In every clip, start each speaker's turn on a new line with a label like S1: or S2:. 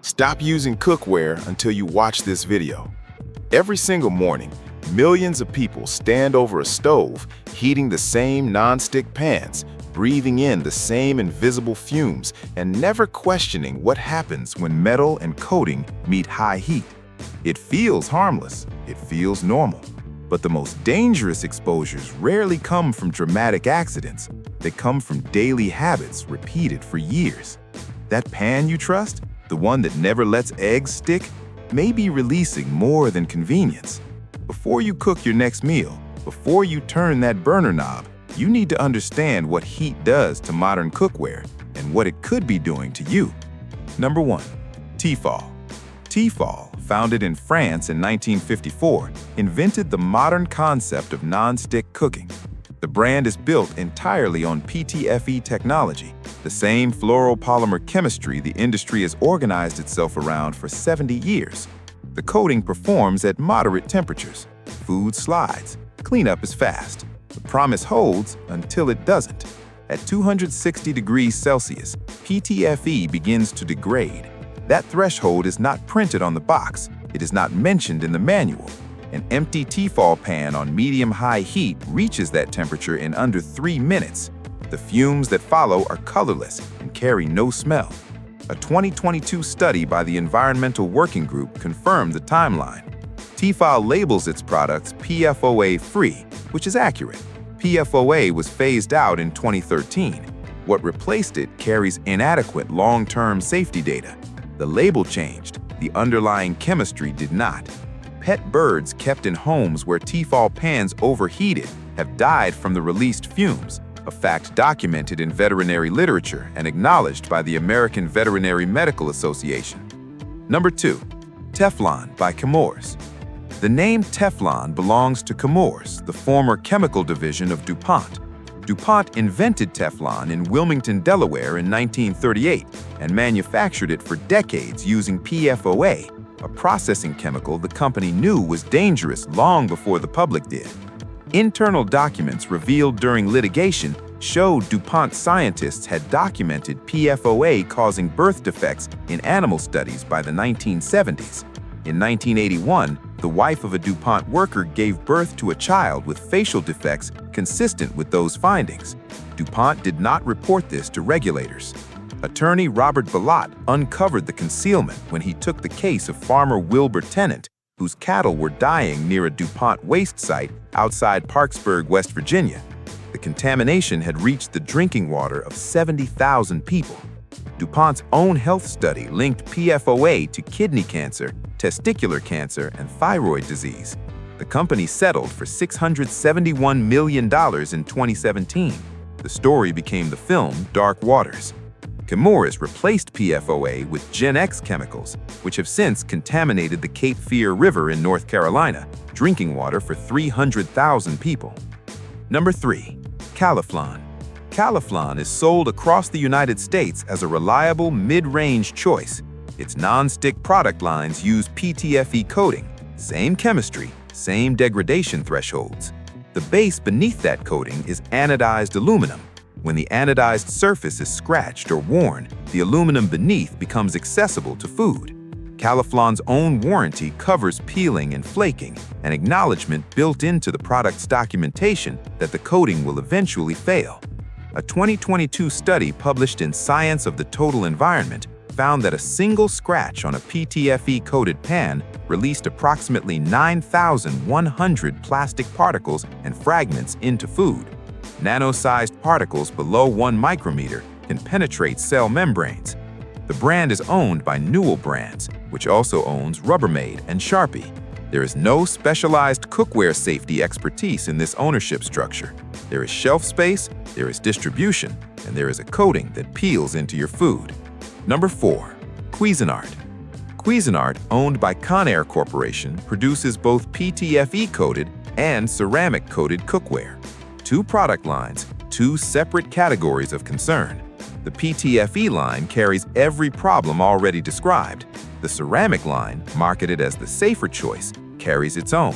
S1: Stop using cookware until you watch this video. Every single morning, millions of people stand over a stove, heating the same non-stick pans, breathing in the same invisible fumes, and never questioning what happens when metal and coating meet high heat. It feels harmless, it feels normal. But the most dangerous exposures rarely come from dramatic accidents. They come from daily habits repeated for years. That pan you trust, the one that never lets eggs stick, may be releasing more than convenience. Before you cook your next meal, before you turn that burner knob, you need to understand what heat does to modern cookware and what it could be doing to you. Number 1. Tefal. Tefal, founded in France in 1954, invented the modern concept of non-stick cooking. The brand is built entirely on PTFE technology, the same fluoropolymer chemistry the industry has organized itself around for 70 years. The coating performs at moderate temperatures. Food slides. Cleanup is fast. The promise holds until it doesn't. At 260 degrees Celsius, PTFE begins to degrade. That threshold is not printed on the box. It is not mentioned in the manual. An empty Tefal pan on medium-high heat reaches that temperature in under 3 minutes. The fumes that follow are colorless and carry no smell. A 2022 study by the Environmental Working Group confirmed the timeline. Tefal labels its products PFOA-free, which is accurate. PFOA was phased out in 2013. What replaced it carries inadequate long-term safety data. The label changed, the underlying chemistry did not. Pet birds kept in homes where Tefal pans overheated have died from the released fumes, a fact documented in veterinary literature and acknowledged by the American Veterinary Medical Association. Number 2. Teflon by Chemours. The name Teflon belongs to Chemours, the former chemical division of DuPont. DuPont invented Teflon in Wilmington, Delaware in 1938 and manufactured it for decades using PFOA, a processing chemical the company knew was dangerous long before the public did. Internal documents revealed during litigation showed DuPont scientists had documented PFOA causing birth defects in animal studies by the 1970s. In 1981, the wife of a DuPont worker gave birth to a child with facial defects consistent with those findings. DuPont did not report this to regulators. Attorney Robert Bellot uncovered the concealment when he took the case of farmer Wilbur Tennant, whose cattle were dying near a DuPont waste site outside Parkersburg, West Virginia. The contamination had reached the drinking water of 70,000 people. DuPont's own health study linked PFOA to kidney cancer, testicular cancer, and thyroid disease. The company settled for $671 million in 2017. The story became the film Dark Waters. Chemours replaced PFOA with Gen X chemicals, which have since contaminated the Cape Fear River in North Carolina, drinking water for 300,000 people. Number 3. Calphalon. Calphalon is sold across the United States as a reliable mid-range choice. Its non-stick product lines use PTFE coating, same chemistry, same degradation thresholds. The base beneath that coating is anodized aluminum. When the anodized surface is scratched or worn, the aluminum beneath becomes accessible to food. Calphalon's own warranty covers peeling and flaking, an acknowledgement built into the product's documentation that the coating will eventually fail. A 2022 study published in Science of the Total Environment found that a single scratch on a PTFE-coated pan released approximately 9,100 plastic particles and fragments into food. Nano-sized particles below 1 micrometer can penetrate cell membranes. The brand is owned by Newell Brands, which also owns Rubbermaid and Sharpie. There is no specialized cookware safety expertise in this ownership structure. There is shelf space, there is distribution, and there is a coating that peels into your food. Number 4. Cuisinart. Cuisinart, owned by Conair Corporation, produces both PTFE-coated and ceramic-coated cookware. 2 product lines, 2 separate categories of concern. The PTFE line carries every problem already described. The ceramic line, marketed as the safer choice, carries its own.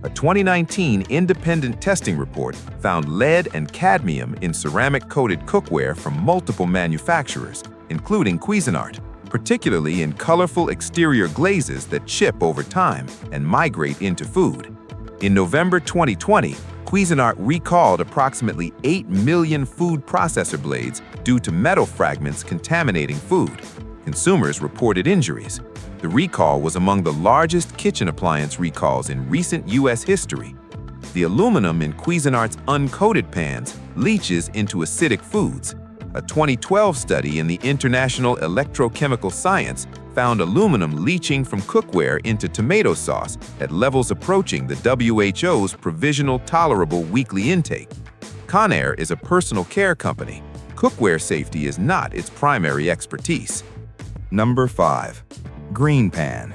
S1: A 2019 independent testing report found lead and cadmium in ceramic-coated cookware from multiple manufacturers, including Cuisinart.
S2: particularly in colorful exterior glazes that chip over time and migrate into food. In November 2020, Cuisinart recalled approximately 8 million food processor blades due to metal fragments contaminating food. Consumers reported injuries. The recall was among the largest kitchen appliance recalls in recent U.S. history. The aluminum in Cuisinart's uncoated pans leaches into acidic foods. A 2012 study in the International Electrochemical Science found aluminum leaching from cookware into tomato sauce at levels approaching the WHO's provisional tolerable weekly intake. Conair is a personal care company. Cookware safety is not its primary expertise.
S3: Number 5. Greenpan.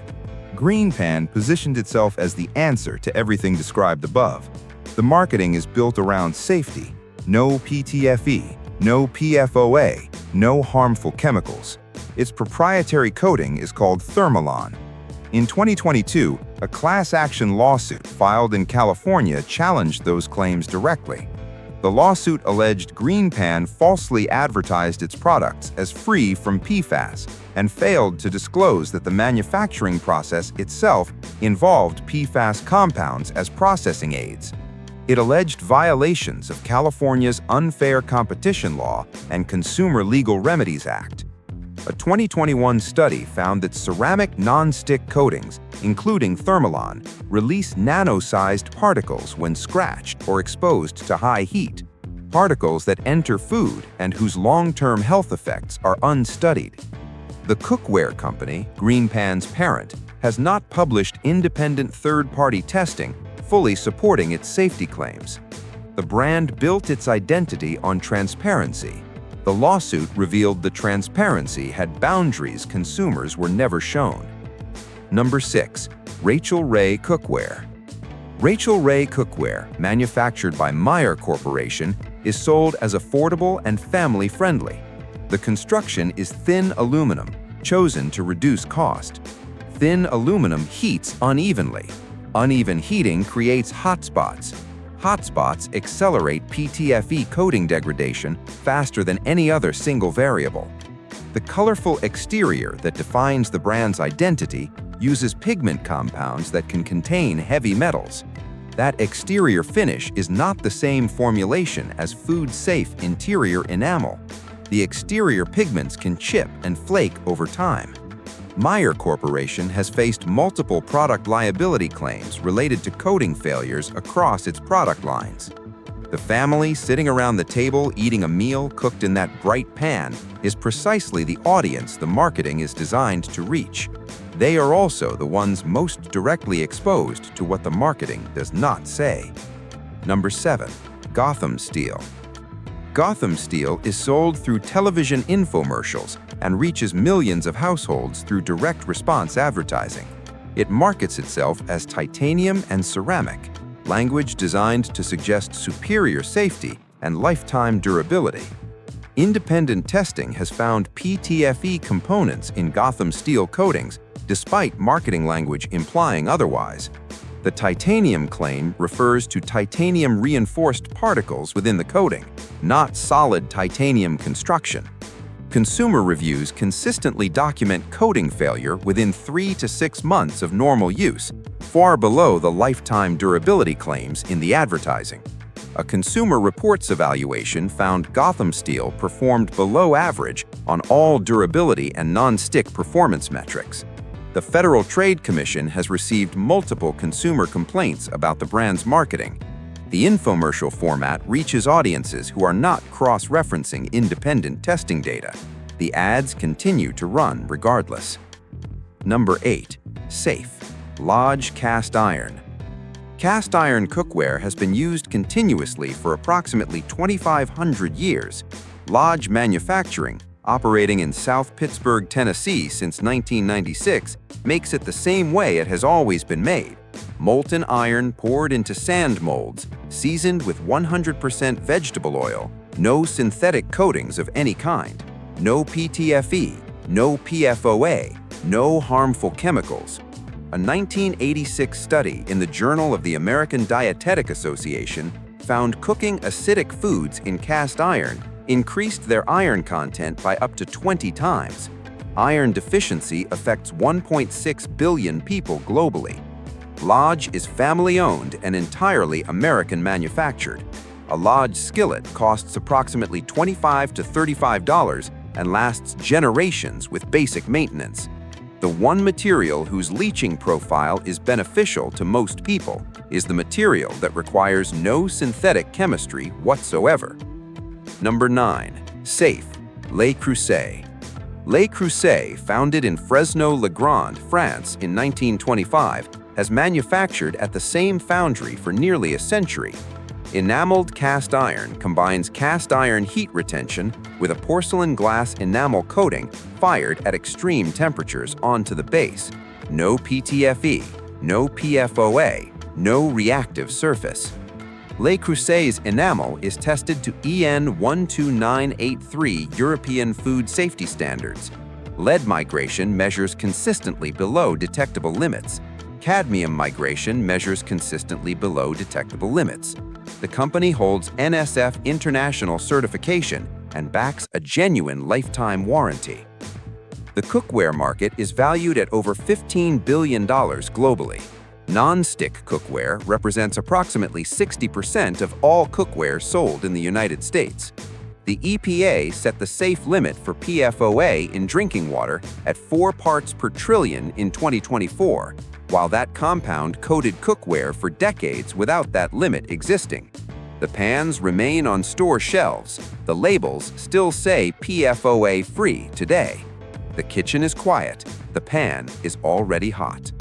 S3: Greenpan positioned itself as the answer to everything described above. The marketing is built around safety: no PTFE, no PFOA, no harmful chemicals. Its proprietary coating is called Thermalon. In 2022, a class action lawsuit filed in California challenged those claims directly. The lawsuit alleged Greenpan falsely advertised its products as free from PFAS and failed to disclose that the manufacturing process itself involved PFAS compounds as processing aids. It alleged violations of California's Unfair Competition Law and Consumer Legal Remedies Act. A 2021 study found that ceramic non-stick coatings, including Thermalon, release nano-sized particles when scratched or exposed to high heat, particles that enter food and whose long-term health effects are unstudied. The cookware company, Greenpan's parent, has not published independent third-party testing fully supporting its safety claims. The brand built its identity on transparency. The lawsuit revealed the transparency had boundaries consumers were never shown. Number 6. Rachael Ray Cookware. Rachael Ray Cookware, manufactured by Meyer Corporation, is sold as affordable and family-friendly. The construction is thin aluminum, chosen to reduce cost. Thin aluminum heats unevenly. Uneven heating creates hotspots. Hotspots accelerate PTFE coating degradation faster than any other single variable. The colorful exterior that defines the brand's identity uses pigment compounds that can contain heavy metals. That exterior finish is not the same formulation as food-safe interior enamel. The exterior pigments can chip and flake over time. Meyer Corporation has faced multiple product liability claims related to coating failures across its product lines. The family sitting around the table eating a meal cooked in that bright pan is precisely the audience the marketing is designed to reach. They are also the ones most directly exposed to what the marketing does not say. Number 7. Gotham Steel. Gotham Steel is sold through television infomercials and reaches millions of households through direct response advertising. It markets itself as titanium and ceramic, language designed to suggest superior safety and lifetime durability. Independent testing has found PTFE components in Gotham Steel coatings, despite marketing language implying otherwise. The titanium claim refers to titanium-reinforced particles within the coating, not solid titanium construction. Consumer reviews consistently document coating failure within 3 to 6 months of normal use, far below the lifetime durability claims in the advertising. A Consumer Reports evaluation found Gotham Steel performed below average on all durability and non-stick performance metrics. The Federal Trade Commission has received multiple consumer complaints about the brand's marketing. The infomercial format reaches audiences who are not cross-referencing independent testing data. The ads continue to run regardless. Number 8. Safe. Lodge Cast Iron. Cast iron cookware has been used continuously for approximately 2,500 years. Lodge Manufacturing, operating in South Pittsburgh, Tennessee since 1996, makes it the same way it has always been made. Molten iron poured into sand molds, seasoned with 100% vegetable oil, no synthetic coatings of any kind, no PTFE, no PFOA, no harmful chemicals. A 1986 study in the Journal of the American Dietetic Association found cooking acidic foods in cast iron increased their iron content by up to 20 times.
S2: Iron deficiency affects 1.6 billion people globally. Lodge is family-owned and entirely American manufactured. A Lodge skillet costs approximately $25 to $35 and lasts generations with basic maintenance. The one material whose leaching profile is beneficial to most people is the material that requires no synthetic chemistry whatsoever. Number 9. Safe. Le Creuset. Le Creuset, founded in Fresno-le-Grand, France in 1925, has manufactured at the same foundry for nearly a century. Enameled cast iron combines cast iron heat retention with a porcelain glass enamel coating fired at extreme temperatures onto the base. No PTFE, no PFOA, no reactive surface. Le Creuset's enamel is tested to EN 12983 European Food Safety Standards. Lead migration measures consistently below detectable limits. Cadmium migration measures consistently below detectable limits. The company holds NSF International certification and backs a genuine lifetime warranty. The cookware market is valued at over $15 billion globally. Non-stick cookware represents approximately 60% of all cookware sold in the United States. The EPA set the safe limit for PFOA in drinking water at 4 parts per trillion in 2024, while that compound coated cookware for decades without that limit existing. The pans remain on store shelves. The labels still say PFOA-free today. The kitchen is quiet. The pan is already hot.